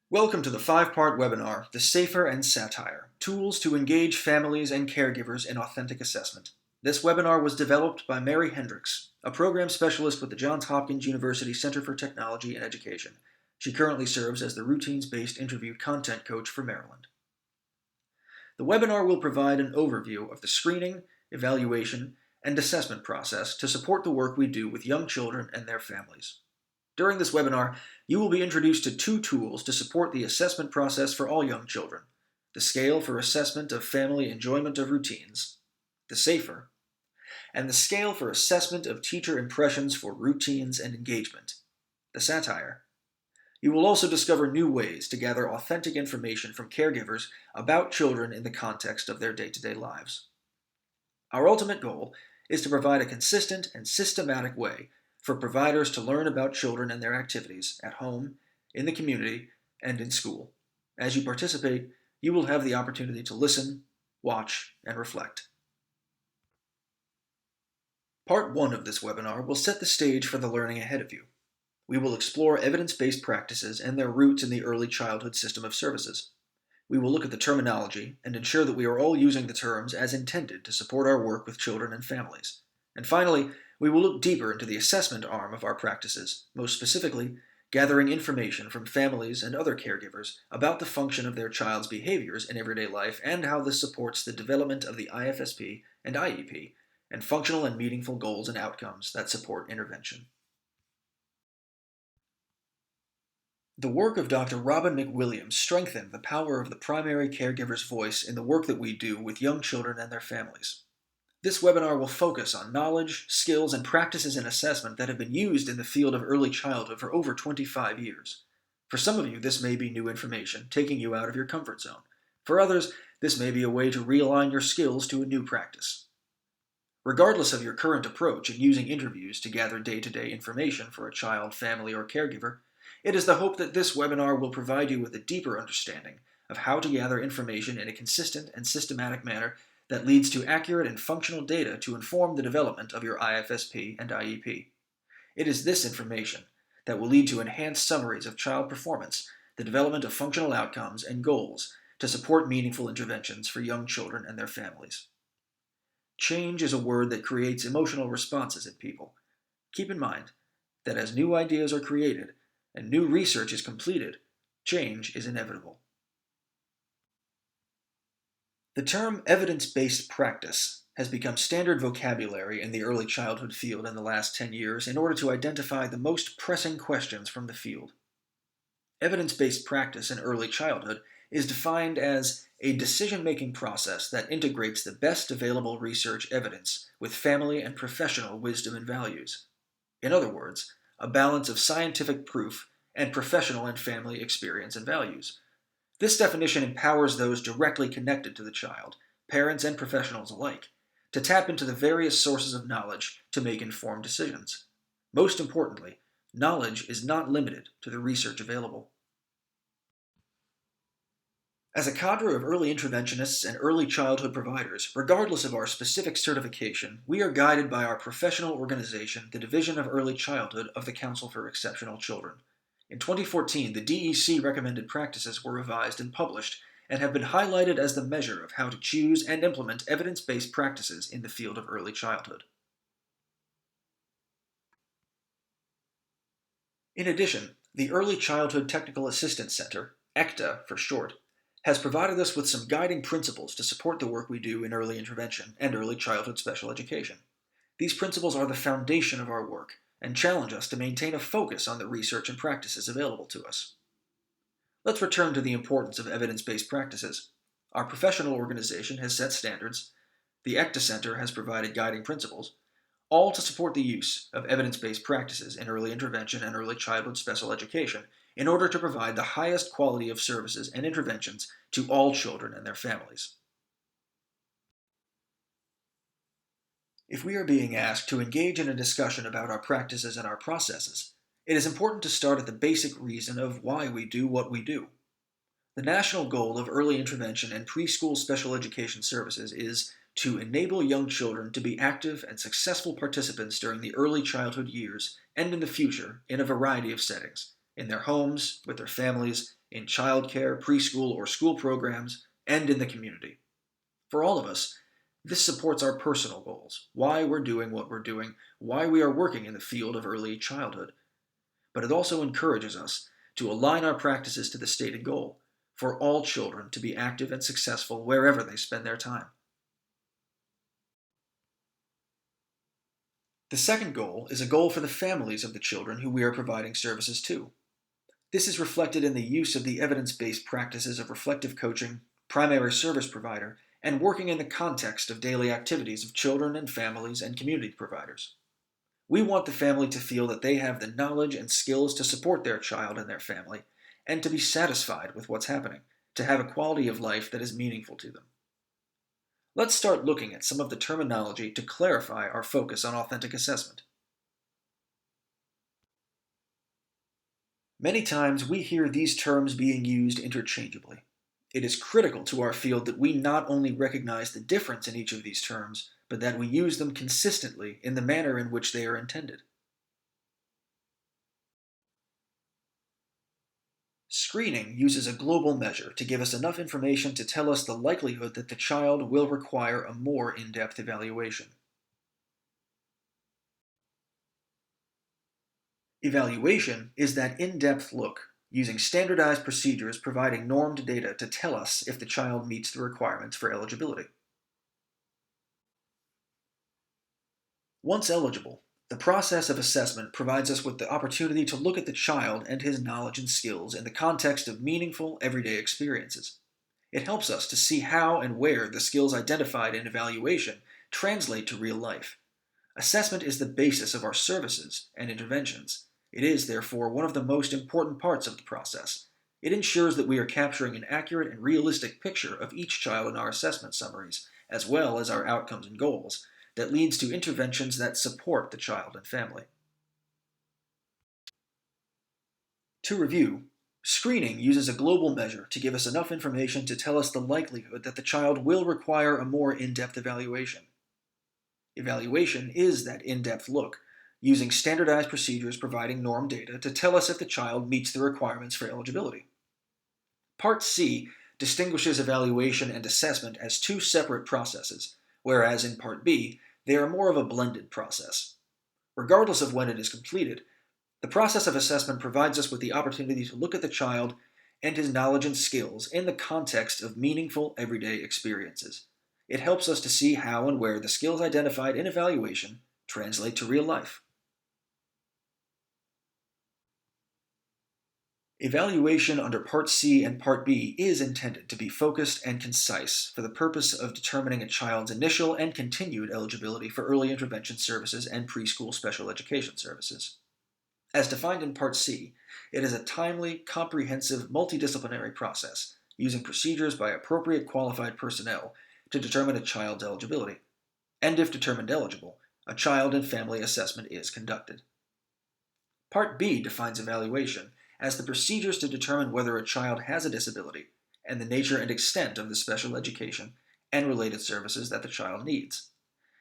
Welcome to the 5-part webinar, The SAFIRE and SATIRE, Tools to Engage Families and Caregivers in Authentic Assessment. This webinar was developed by Mary Hendricks, a program specialist with the Johns Hopkins University Center for Technology and Education. She currently serves as the routines-based interview content coach for Maryland. The webinar will provide an overview of the screening, evaluation, and assessment process to support the work we do with young children and their families. During this webinar, you will be introduced to two tools to support the assessment process for all young children: the Scale for Assessment of Family Enjoyment of Routines, the SAFIRE, and the Scale for Assessment of Teacher Impressions for Routines and Engagement, the SATIRE. You will also discover new ways to gather authentic information from caregivers about children in the context of their day-to-day lives. Our ultimate goal is to provide a consistent and systematic way for providers to learn about children and their activities at home, in the community, and in school. As you participate, you will have the opportunity to listen, watch, and reflect. Part 1 of this webinar will set the stage for the learning ahead of you. We will explore evidence-based practices and their roots in the early childhood system of services. We will look at the terminology and ensure that we are all using the terms as intended to support our work with children and families. And finally, we will look deeper into the assessment arm of our practices, most specifically, gathering information from families and other caregivers about the function of their child's behaviors in everyday life and how this supports the development of the IFSP and IEP, and functional and meaningful goals and outcomes that support intervention. The work of Dr. Robin McWilliams strengthened the power of the primary caregiver's voice in the work that we do with young children and their families. This webinar will focus on knowledge, skills, and practices in assessment that have been used in the field of early childhood for over 25 years. For some of you, this may be new information, taking you out of your comfort zone. For others, this may be a way to realign your skills to a new practice. Regardless of your current approach in using interviews to gather day-to-day information for a child, family, or caregiver, it is the hope that this webinar will provide you with a deeper understanding of how to gather information in a consistent and systematic manner that leads to accurate and functional data to inform the development of your IFSP and IEP. It is this information that will lead to enhanced summaries of child performance, the development of functional outcomes, and goals to support meaningful interventions for young children and their families. Change is a word that creates emotional responses in people. Keep in mind that as new ideas are created and new research is completed, change is inevitable. The term evidence-based practice has become standard vocabulary in the early childhood field in the last 10 years in order to identify the most pressing questions from the field. Evidence-based practice in early childhood is defined as a decision-making process that integrates the best available research evidence with family and professional wisdom and values. In other words, a balance of scientific proof and professional and family experience and values. This definition empowers those directly connected to the child, parents and professionals alike, to tap into the various sources of knowledge to make informed decisions. Most importantly, knowledge is not limited to the research available. As a cadre of early interventionists and early childhood providers, regardless of our specific certification, we are guided by our professional organization, the Division of Early Childhood of the Council for Exceptional Children. In 2014, the DEC recommended practices were revised and published and have been highlighted as the measure of how to choose and implement evidence-based practices in the field of early childhood. In addition, the Early Childhood Technical Assistance Center, ECTA for short, has provided us with some guiding principles to support the work we do in early intervention and early childhood special education. These principles are the foundation of our work and challenge us to maintain a focus on the research and practices available to us. Let's return to the importance of evidence-based practices. Our professional organization has set standards, the ECTA Center has provided guiding principles, all to support the use of evidence-based practices in early intervention and early childhood special education in order to provide the highest quality of services and interventions to all children and their families. If we are being asked to engage in a discussion about our practices and our processes, it is important to start at the basic reason of why we do what we do. The national goal of early intervention and preschool special education services is to enable young children to be active and successful participants during the early childhood years and in the future in a variety of settings, in their homes, with their families, in childcare, preschool, or school programs, and in the community. For all of us, this supports our personal goals, why we're doing what we're doing, why we are working in the field of early childhood. But it also encourages us to align our practices to the stated goal for all children to be active and successful wherever they spend their time. The second goal is a goal for the families of the children who we are providing services to. This is reflected in the use of the evidence-based practices of reflective coaching, primary service provider, and working in the context of daily activities of children and families and community providers. We want the family to feel that they have the knowledge and skills to support their child and their family, and to be satisfied with what's happening, to have a quality of life that is meaningful to them. Let's start looking at some of the terminology to clarify our focus on authentic assessment. Many times we hear these terms being used interchangeably. It is critical to our field that we not only recognize the difference in each of these terms, but that we use them consistently in the manner in which they are intended. Screening uses a global measure to give us enough information to tell us the likelihood that the child will require a more in-depth evaluation. Evaluation is that in-depth look, using standardized procedures providing normed data to tell us if the child meets the requirements for eligibility. Once eligible, the process of assessment provides us with the opportunity to look at the child and his knowledge and skills in the context of meaningful, everyday experiences. It helps us to see how and where the skills identified in evaluation translate to real life. Assessment is the basis of our services and interventions. It is, therefore, one of the most important parts of the process. It ensures that we are capturing an accurate and realistic picture of each child in our assessment summaries, as well as our outcomes and goals, that leads to interventions that support the child and family. To review, screening uses a global measure to give us enough information to tell us the likelihood that the child will require a more in-depth evaluation. Evaluation is that in-depth look, using standardized procedures providing norm data to tell us if the child meets the requirements for eligibility. Part C distinguishes evaluation and assessment as two separate processes, whereas in Part B, they are more of a blended process. Regardless of when it is completed, the process of assessment provides us with the opportunity to look at the child and his knowledge and skills in the context of meaningful everyday experiences. It helps us to see how and where the skills identified in evaluation translate to real life. Evaluation under Part C and Part B is intended to be focused and concise for the purpose of determining a child's initial and continued eligibility for early intervention services and preschool special education services. As defined in Part C, it is a timely, comprehensive, multidisciplinary process using procedures by appropriate qualified personnel to determine a child's eligibility. And if determined eligible, a child and family assessment is conducted. Part B defines evaluation as the procedures to determine whether a child has a disability and the nature and extent of the special education and related services that the child needs.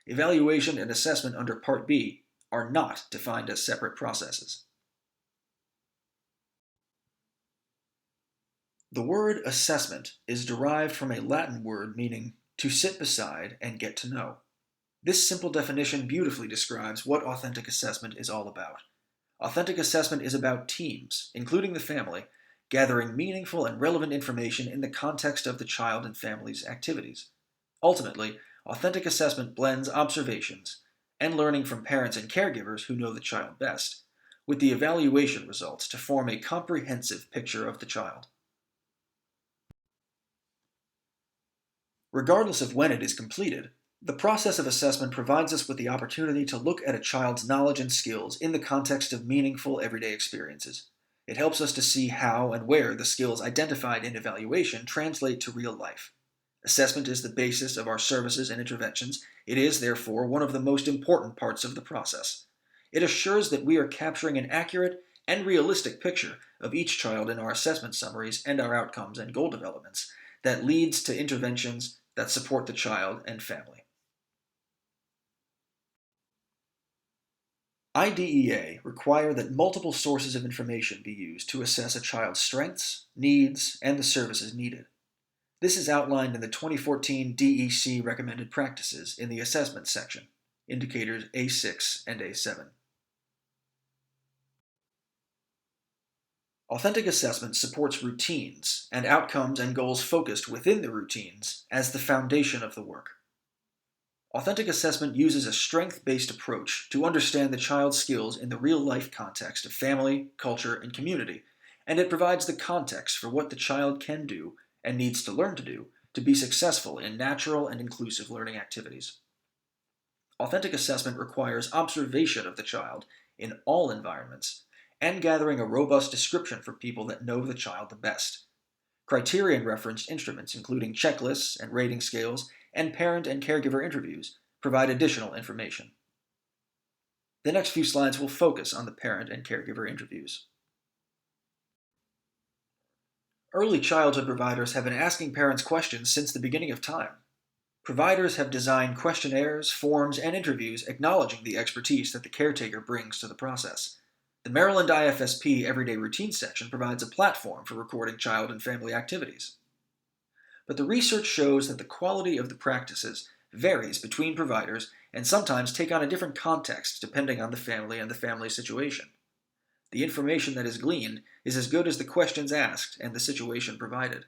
Evaluation and assessment under Part B are not defined as separate processes. The word assessment is derived from a Latin word meaning to sit beside and get to know. This simple definition beautifully describes what authentic assessment is all about. Authentic assessment is about teams, including the family, gathering meaningful and relevant information in the context of the child and family's activities. Ultimately, authentic assessment blends observations and learning from parents and caregivers who know the child best, with the evaluation results to form a comprehensive picture of the child. Regardless of when it is completed, the process of assessment provides us with the opportunity to look at a child's knowledge and skills in the context of meaningful everyday experiences. It helps us to see how and where the skills identified in evaluation translate to real life. Assessment is the basis of our services and interventions. It is, therefore, one of the most important parts of the process. It assures that we are capturing an accurate and realistic picture of each child in our assessment summaries and our outcomes and goal developments that leads to interventions that support the child and family. IDEA require that multiple sources of information be used to assess a child's strengths, needs, and the services needed. This is outlined in the 2014 DEC recommended practices in the assessment section, indicators A6 and A7. Authentic assessment supports routines and outcomes and goals focused within the routines as the foundation of the work. Authentic assessment uses a strength-based approach to understand the child's skills in the real-life context of family, culture, and community, and it provides the context for what the child can do and needs to learn to do to be successful in natural and inclusive learning activities. Authentic assessment requires observation of the child in all environments and gathering a robust description for people that know the child the best. Criterion-referenced instruments, including checklists and rating scales, and parent and caregiver interviews, provide additional information. The next few slides will focus on the parent and caregiver interviews. Early childhood providers have been asking parents questions since the beginning of time. Providers have designed questionnaires, forms, and interviews acknowledging the expertise that the caretaker brings to the process. The Maryland IFSP Everyday Routine section provides a platform for recording child and family activities. But the research shows that the quality of the practices varies between providers and sometimes take on a different context depending on the family and the family situation. The information that is gleaned is as good as the questions asked and the situation provided.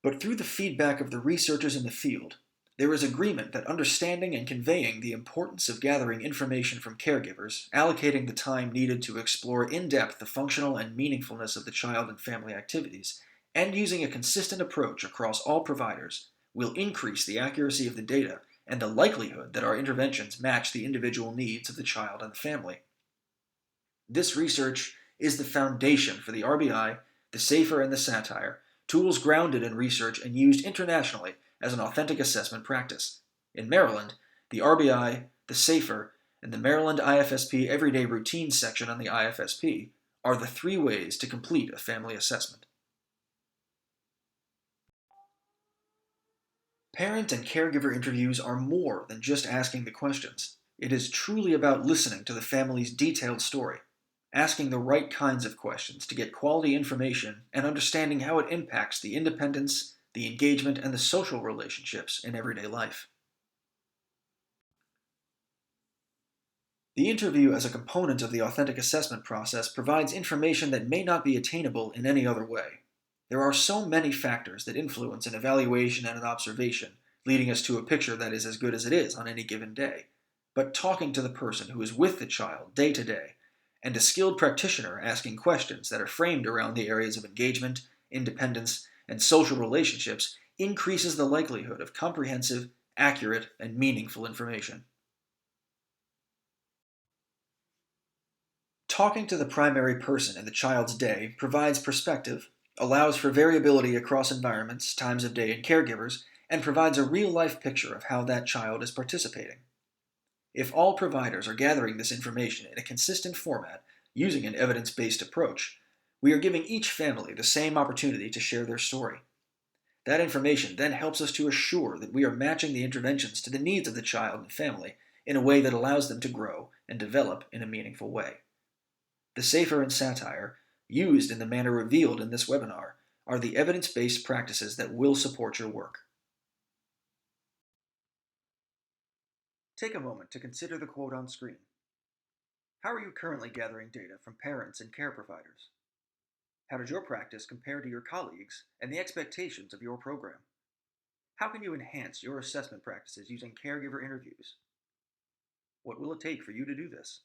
But through the feedback of the researchers in the field, there is agreement that understanding and conveying the importance of gathering information from caregivers, allocating the time needed to explore in depth the functional and meaningfulness of the child and family activities, and using a consistent approach across all providers will increase the accuracy of the data and the likelihood that our interventions match the individual needs of the child and the family. This research is the foundation for the RBI, the SAFIRE, and the SATIRE, tools grounded in research and used internationally as an authentic assessment practice. In Maryland, the RBI, the SAFIRE, and the Maryland IFSP Everyday Routine section on the IFSP are the three ways to complete a family assessment. Parent and caregiver interviews are more than just asking the questions. It is truly about listening to the family's detailed story, asking the right kinds of questions to get quality information, and understanding how it impacts the independence, the engagement, and the social relationships in everyday life. The interview as a component of the authentic assessment process provides information that may not be attainable in any other way. There are so many factors that influence an evaluation and an observation, leading us to a picture that is as good as it is on any given day. But talking to the person who is with the child day to day, and a skilled practitioner asking questions that are framed around the areas of engagement, independence, and social relationships increases the likelihood of comprehensive, accurate, and meaningful information. Talking to the primary person in the child's day provides perspective, allows for variability across environments, times of day, and caregivers, and provides a real-life picture of how that child is participating. If all providers are gathering this information in a consistent format, using an evidence-based approach, we are giving each family the same opportunity to share their story. That information then helps us to assure that we are matching the interventions to the needs of the child and family in a way that allows them to grow and develop in a meaningful way. The SAFIRE and SATIRE, used in the manner revealed in this webinar, are the evidence-based practices that will support your work. Take a moment to consider the quote on screen. How are you currently gathering data from parents and care providers? How does your practice compare to your colleagues and the expectations of your program? How can you enhance your assessment practices using caregiver interviews? What will it take for you to do this?